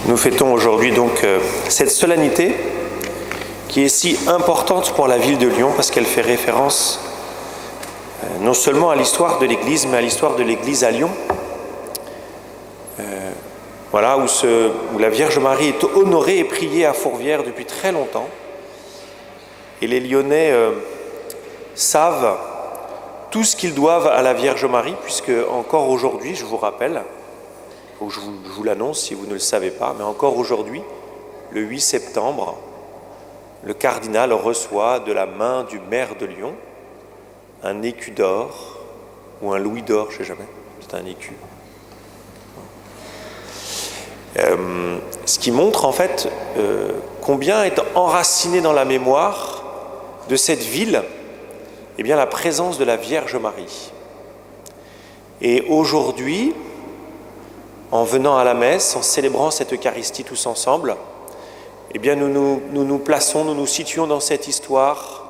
Nous fêtons aujourd'hui donc cette solennité qui est si importante pour la ville de Lyon parce qu'elle fait référence non seulement à l'histoire de l'Église, mais à l'histoire de l'Église à Lyon. Voilà, où la Vierge Marie est honorée et priée à Fourvière depuis très longtemps. Et les Lyonnais savent tout ce qu'ils doivent à la Vierge Marie, puisque encore aujourd'hui, je vous rappelle, ou je vous l'annonce si vous ne le savez pas, mais encore aujourd'hui, le 8 septembre, le cardinal reçoit de la main du maire de Lyon un écu d'or, ou un louis d'or, je ne sais jamais, c'est un écu. Ce qui montre en fait combien est enraciné dans la mémoire de cette ville eh bien, la présence de la Vierge Marie. Et aujourd'hui, en venant à la messe, en célébrant cette Eucharistie tous ensemble, eh bien nous plaçons, nous nous situons dans cette histoire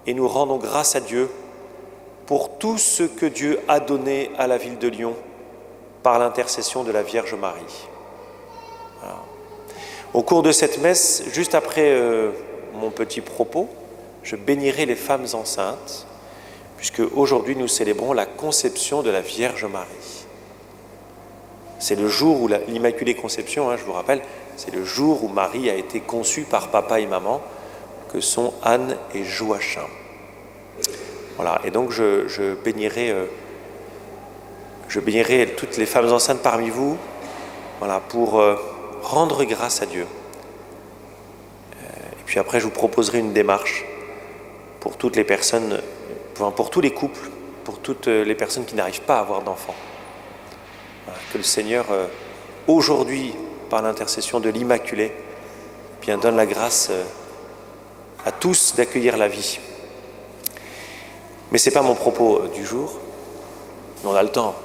et nous rendons grâce à Dieu pour tout ce que Dieu a donné à la ville de Lyon par l'intercession de la Vierge Marie. Voilà. Au cours de cette messe, juste après mon petit propos, je bénirai les femmes enceintes, puisque aujourd'hui nous célébrons la conception de la Vierge Marie. C'est le jour où l'Immaculée Conception, je vous rappelle, c'est le jour où Marie a été conçue par papa et maman, que sont Anne et Joachim. Voilà, et donc je bénirai toutes les femmes enceintes parmi vous, voilà, pour rendre grâce à Dieu. Et puis après, je vous proposerai une démarche pour toutes les personnes, pour tous les couples, pour toutes les personnes qui n'arrivent pas à avoir d'enfants. Voilà, que le Seigneur, aujourd'hui, par l'intercession de l'Immaculée, bien donne la grâce à tous d'accueillir la vie. Mais ce n'est pas mon propos du jour. Mais on a le temps.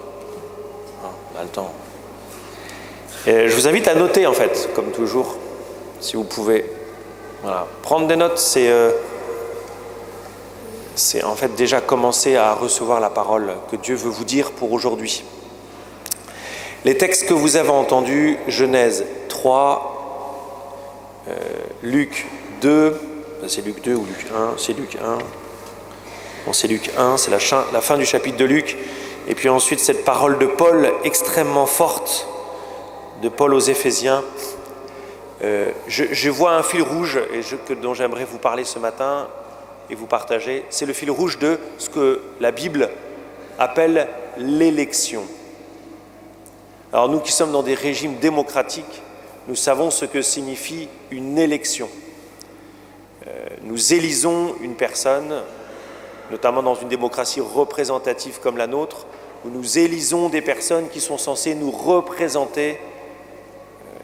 On a le temps. Et je vous invite à noter, en fait, comme toujours, si vous pouvez. Voilà. Prendre des notes, c'est en fait déjà commencer à recevoir la parole que Dieu veut vous dire pour aujourd'hui. Les textes que vous avez entendus, Genèse 3, Luc 2, c'est Luc 2 ou Luc 1, c'est Luc 1. Bon, c'est Luc 1, c'est la fin du chapitre de Luc. Et puis ensuite, cette parole de Paul extrêmement forte, de Paul aux Éphésiens. Je vois un fil rouge dont j'aimerais vous parler ce matin et vous partager. C'est le fil rouge de ce que la Bible appelle l'élection. Alors nous qui sommes dans des régimes démocratiques, nous savons ce que signifie une élection. Nous élisons une personne, notamment dans une démocratie représentative comme la nôtre, où nous élisons des personnes qui sont censées nous représenter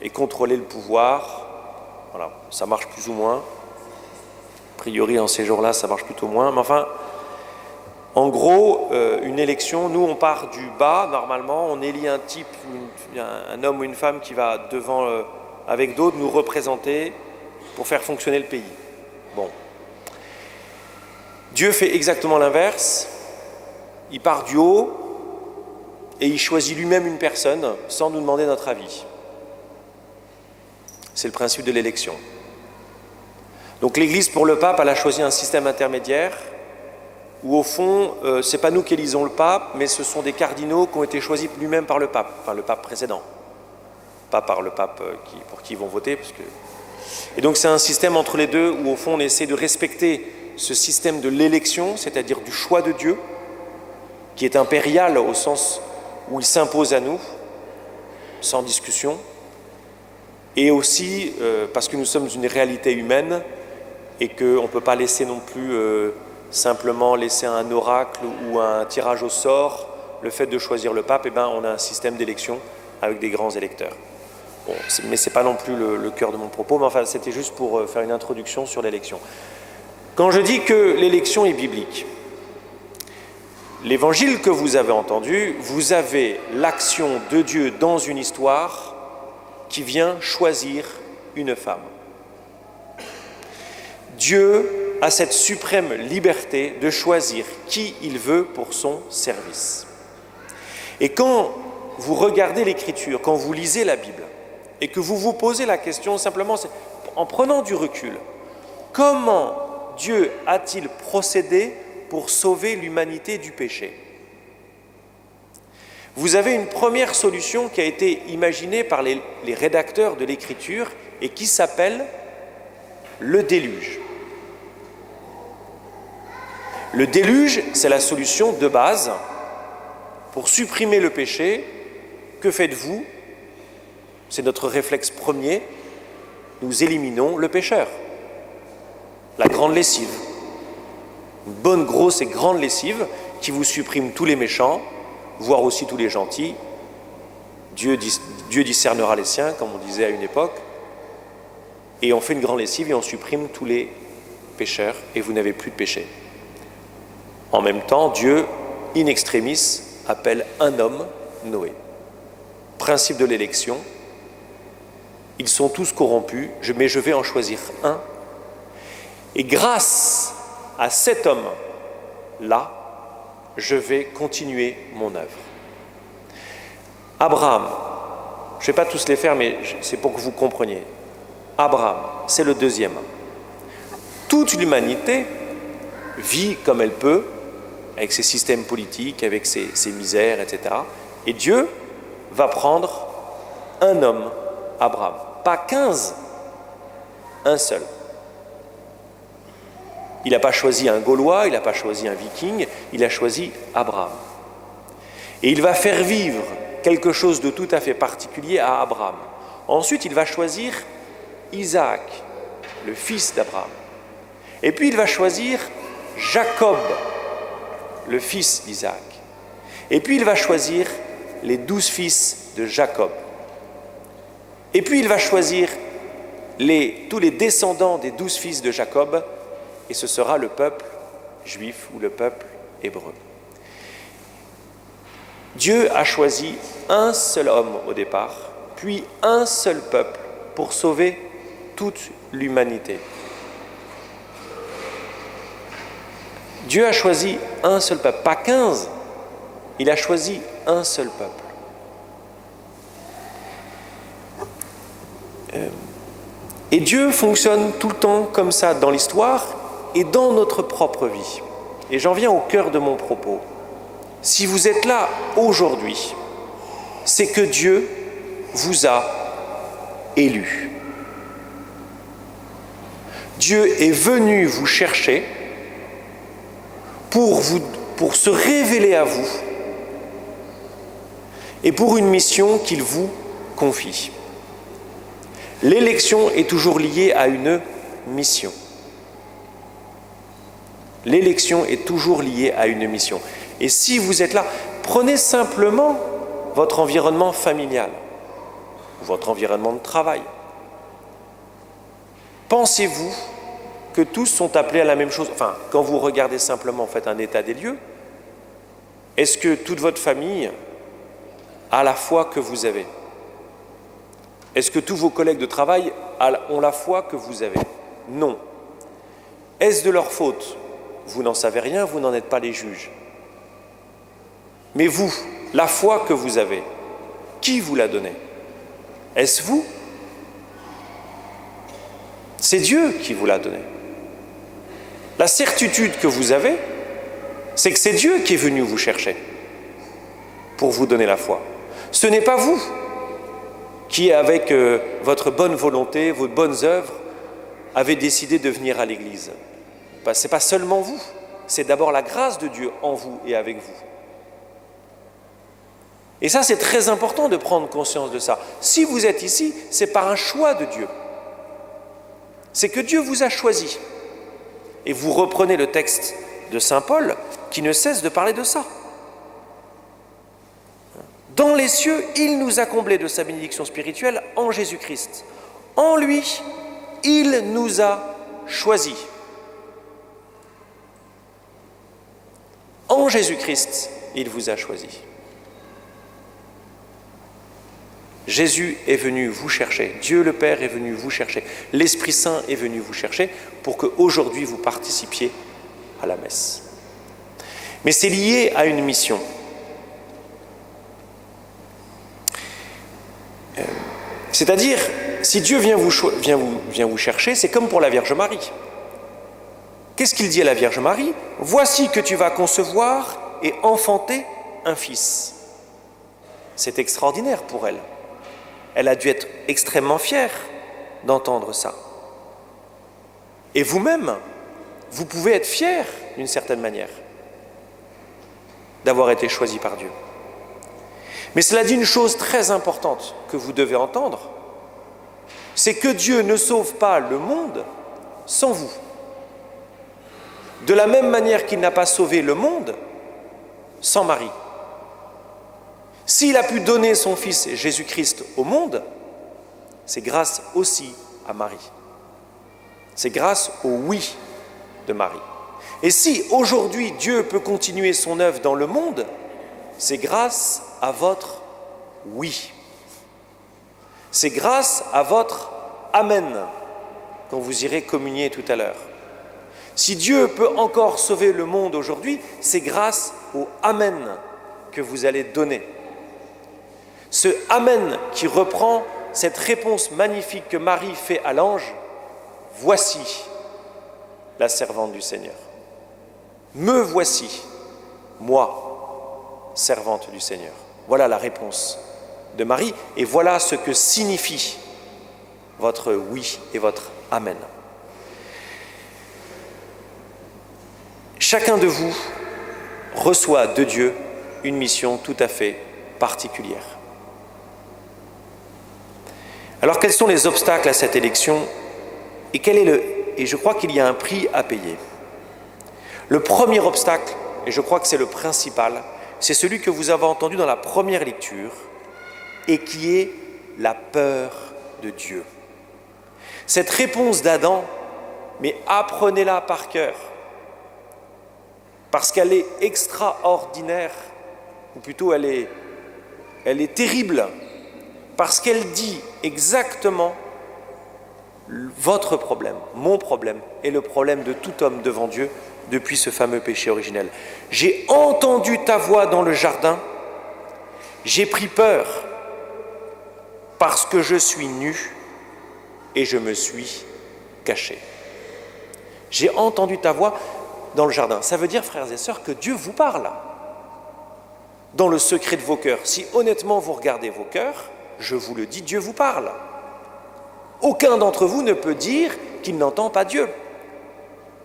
et contrôler le pouvoir. Voilà, ça marche plus ou moins. A priori, en ces jours-là, ça marche plutôt moins. Mais enfin, en gros, une élection, nous, on part du bas, normalement. On élit un type, un homme ou une femme qui va devant, avec d'autres, nous représenter pour faire fonctionner le pays. Bon. Dieu fait exactement l'inverse. Il part du haut et il choisit lui-même une personne sans nous demander notre avis. C'est le principe de l'élection. Donc l'Église, pour le pape, elle a choisi un système intermédiaire où, au fond, ce n'est pas nous qui élisons le pape, mais ce sont des cardinaux qui ont été choisis lui-même par le pape, enfin le pape précédent, pas par le pape pour qui ils vont voter. Et donc c'est un système entre les deux où, au fond, on essaie de respecter ce système de l'élection, c'est-à-dire du choix de Dieu, qui est impérial au sens où il s'impose à nous, sans discussion, et aussi parce que nous sommes une réalité humaine et qu'on ne peut pas laisser non plus simplement laisser un oracle ou un tirage au sort le fait de choisir le pape. On a un système d'élection avec des grands électeurs. Bon, mais ce n'est pas non plus le cœur de mon propos, mais enfin c'était juste pour faire une introduction sur l'élection. Quand je dis que l'élection est biblique, l'évangile que vous avez entendu, vous avez l'action de Dieu dans une histoire qui vient choisir une femme. Dieu a cette suprême liberté de choisir qui il veut pour son service. Et quand vous regardez l'Écriture, quand vous lisez la Bible, et que vous vous posez la question simplement, en prenant du recul, comment Dieu a-t-il procédé pour sauver l'humanité du péché? Vous avez une première solution qui a été imaginée par les rédacteurs de l'Écriture et qui s'appelle le déluge. Le déluge, c'est la solution de base pour supprimer le péché. Que faites-vous? C'est notre réflexe premier. Nous éliminons le pécheur. La grande lessive. Une bonne, grosse et grande lessive qui vous supprime tous les méchants, voire aussi tous les gentils. Dieu discernera les siens, comme on disait à une époque. Et on fait une grande lessive et on supprime tous les pécheurs et vous n'avez plus de péché. En même temps, Dieu, in extremis, appelle un homme, Noé. Principe de l'élection, ils sont tous corrompus, mais je vais en choisir un. Et grâce à cet homme-là, je vais continuer mon œuvre. Abraham, je ne vais pas tous les faire, mais c'est pour que vous compreniez. Abraham, c'est le deuxième. Toute l'humanité vit comme elle peut, avec ses systèmes politiques, avec ses misères, etc. Et Dieu va prendre un homme, Abraham. Pas 15, un seul. Il n'a pas choisi un Gaulois, il n'a pas choisi un Viking, il a choisi Abraham. Et il va faire vivre quelque chose de tout à fait particulier à Abraham. Ensuite, il va choisir Isaac, le fils d'Abraham. Et puis, il va choisir Jacob, le fils d'Isaac. Et puis, il va choisir les 12 fils de Jacob. Et puis, il va choisir tous les descendants des 12 fils de Jacob, et ce sera le peuple juif ou le peuple hébreu. Dieu a choisi un seul homme au départ, puis un seul peuple pour sauver toute l'humanité. Dieu a choisi un seul peuple, pas 15, il a choisi un seul peuple. Et Dieu fonctionne tout le temps comme ça dans l'histoire et dans notre propre vie. Et j'en viens au cœur de mon propos. Si vous êtes là aujourd'hui, c'est que Dieu vous a élu. Dieu est venu vous chercher pour se révéler à vous et pour une mission qu'il vous confie. L'élection est toujours liée à une mission. L'élection est toujours liée à une mission. Et si vous êtes là, prenez simplement votre environnement familial, votre environnement de travail. Pensez-vous que tous sont appelés à la même chose? Enfin, quand vous regardez simplement, faites un état des lieux, est-ce que toute votre famille a la foi que vous avez? Est-ce que tous vos collègues de travail ont la foi que vous avez? Non. Est-ce de leur faute? Vous n'en savez rien, vous n'en êtes pas les juges. Mais vous, la foi que vous avez, qui vous l'a donnée? Est-ce vous? C'est Dieu qui vous l'a donnée. La certitude que vous avez, c'est que c'est Dieu qui est venu vous chercher pour vous donner la foi. Ce n'est pas vous qui, avec votre bonne volonté, vos bonnes œuvres, avez décidé de venir à l'Église. Ce n'est pas seulement vous, c'est d'abord la grâce de Dieu en vous et avec vous. Et ça, c'est très important de prendre conscience de ça. Si vous êtes ici, c'est par un choix de Dieu. C'est que Dieu vous a choisi. Et vous reprenez le texte de saint Paul qui ne cesse de parler de ça. Dans les cieux, il nous a comblés de sa bénédiction spirituelle en Jésus-Christ. En lui, il nous a choisis. En Jésus-Christ, il vous a choisis. Jésus est venu vous chercher, Dieu le Père est venu vous chercher, l'Esprit Saint est venu vous chercher pour qu'aujourd'hui vous participiez à la messe. Mais c'est lié à une mission. C'est-à-dire, si Dieu vient vous chercher, c'est comme pour la Vierge Marie. Qu'est-ce qu'il dit à la Vierge Marie? Voici que tu vas concevoir et enfanter un fils. C'est extraordinaire pour elle. Elle a dû être extrêmement fière d'entendre ça. Et vous-même, vous pouvez être fier d'une certaine manière d'avoir été choisi par Dieu. Mais cela dit une chose très importante que vous devez entendre, c'est que Dieu ne sauve pas le monde sans vous. De la même manière qu'il n'a pas sauvé le monde sans Marie. S'il a pu donner son Fils Jésus-Christ au monde, c'est grâce aussi à Marie. C'est grâce au oui de Marie. Et si aujourd'hui Dieu peut continuer son œuvre dans le monde, c'est grâce à votre oui. C'est grâce à votre amen, quand vous irez communier tout à l'heure. Si Dieu peut encore sauver le monde aujourd'hui, c'est grâce au amen que vous allez donner. Ce amen qui reprend cette réponse magnifique que Marie fait à l'ange, voici la servante du Seigneur. Me voici, moi, servante du Seigneur. Voilà la réponse de Marie et voilà ce que signifie votre oui et votre amen. Chacun de vous reçoit de Dieu une mission tout à fait particulière. Alors quels sont les obstacles à cette élection et je crois qu'il y a un prix à payer. Le premier obstacle, et je crois que c'est le principal, c'est celui que vous avez entendu dans la première lecture et qui est la peur de Dieu. Cette réponse d'Adam, mais apprenez-la par cœur, parce qu'elle est extraordinaire, ou plutôt elle est terrible, parce qu'elle dit exactement votre problème, mon problème et le problème de tout homme devant Dieu depuis ce fameux péché originel. J'ai entendu ta voix dans le jardin, j'ai pris peur parce que je suis nu et je me suis caché. J'ai entendu ta voix dans le jardin. Ça veut dire, frères et sœurs, que Dieu vous parle dans le secret de vos cœurs. Si honnêtement vous regardez vos cœurs, je vous le dis, Dieu vous parle. Aucun d'entre vous ne peut dire qu'il n'entend pas Dieu.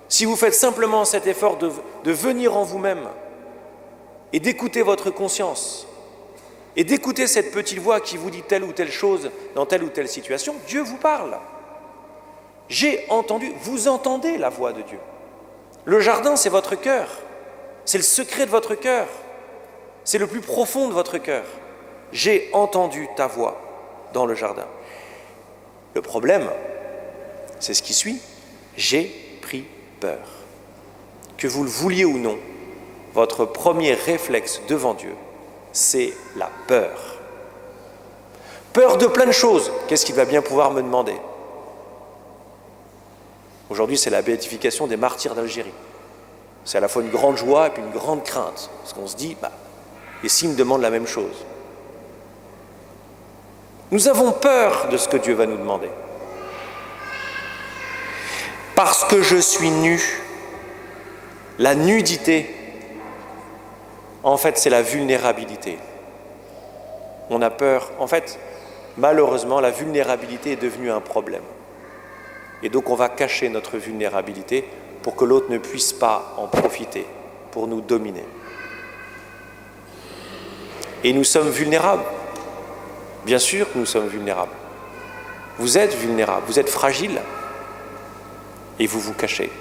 Si vous faites simplement cet effort de venir en vous-même et d'écouter votre conscience et d'écouter cette petite voix qui vous dit telle ou telle chose dans telle ou telle situation, Dieu vous parle. J'ai entendu, vous entendez la voix de Dieu. Le jardin, c'est votre cœur. C'est le secret de votre cœur. C'est le plus profond de votre cœur. J'ai entendu ta voix dans le jardin. Le problème, c'est ce qui suit. J'ai pris peur. Que vous le vouliez ou non, votre premier réflexe devant Dieu, c'est la peur. Peur de plein de choses. Qu'est-ce qu'il va bien pouvoir me demander? Aujourd'hui, c'est la béatification des martyrs d'Algérie. C'est à la fois une grande joie et puis une grande crainte. Parce qu'on se dit, et s'il me demande la même chose? Nous avons peur de ce que Dieu va nous demander. Parce que je suis nu. La nudité, en fait, c'est la vulnérabilité. On a peur. En fait, malheureusement, la vulnérabilité est devenue un problème. Et donc, on va cacher notre vulnérabilité pour que l'autre ne puisse pas en profiter, pour nous dominer. Et nous sommes vulnérables. Bien sûr que nous sommes vulnérables. Vous êtes vulnérables, vous êtes fragiles. Et vous vous cachez.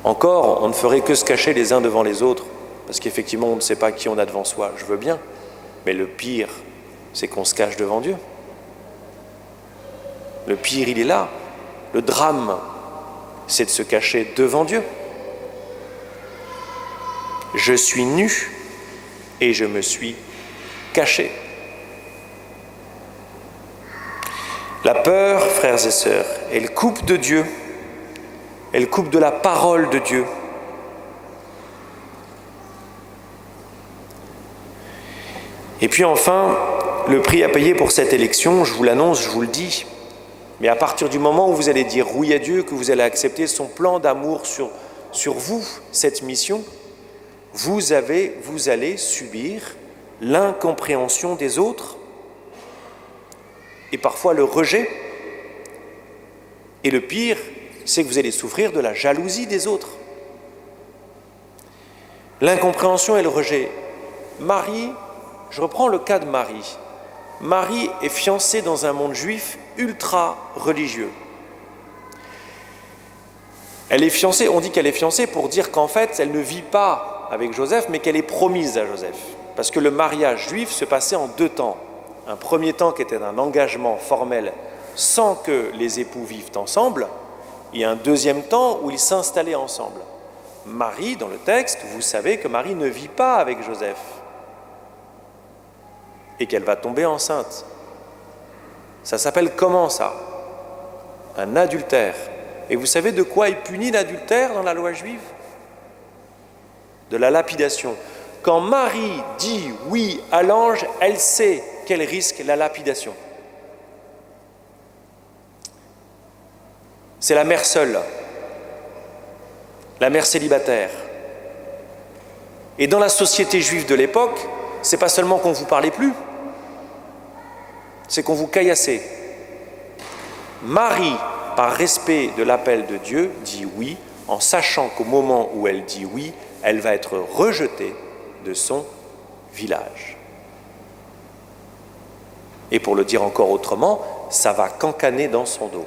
Encore, on ne ferait que se cacher les uns devant les autres, parce qu'effectivement, on ne sait pas qui on a devant soi. Je veux bien. Mais le pire, c'est qu'on se cache devant Dieu. Le pire, il est là. Le drame, c'est de se cacher devant Dieu. Je suis nu et je me suis caché. La peur, frères et sœurs, elle coupe de Dieu, elle coupe de la parole de Dieu. Et puis enfin, le prix à payer pour cette élection, je vous l'annonce, je vous le dis, mais à partir du moment où vous allez dire oui à Dieu, que vous allez accepter son plan d'amour sur vous, cette mission, vous allez subir l'incompréhension des autres et parfois le rejet. Et le pire, c'est que vous allez souffrir de la jalousie des autres. L'incompréhension et le rejet. Marie, je reprends le cas de Marie. Marie est fiancée dans un monde juif ultra religieux. Elle est fiancée, on dit qu'elle est fiancée pour dire qu'en fait, elle ne vit pas avec Joseph, mais qu'elle est promise à Joseph. Parce que le mariage juif se passait en 2 temps. Un premier temps qui était un engagement formel sans que les époux vivent ensemble, et un deuxième temps où ils s'installaient ensemble. Marie, dans le texte, vous savez que Marie ne vit pas avec Joseph et qu'elle va tomber enceinte. Ça s'appelle comment ça? Un adultère. Et vous savez de quoi est puni l'adultère dans la loi juive? De la lapidation. Quand Marie dit oui à l'ange, elle sait qu'elle risque la lapidation. C'est la mère seule, la mère célibataire. Et dans la société juive de l'époque, c'est pas seulement qu'on ne vous parlait plus, c'est qu'on vous caillassait. Marie, par respect de l'appel de Dieu, dit oui, en sachant qu'au moment où elle dit oui, elle va être rejetée de son village. Et pour le dire encore autrement, ça va cancaner dans son dos.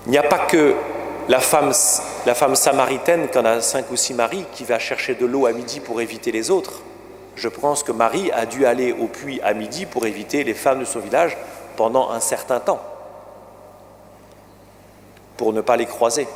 Il n'y a pas que la femme samaritaine, qui en a 5 ou 6 maris, qui va chercher de l'eau à midi pour éviter les autres. Je pense que Marie a dû aller au puits à midi pour éviter les femmes de son village pendant un certain temps, pour ne pas les croiser.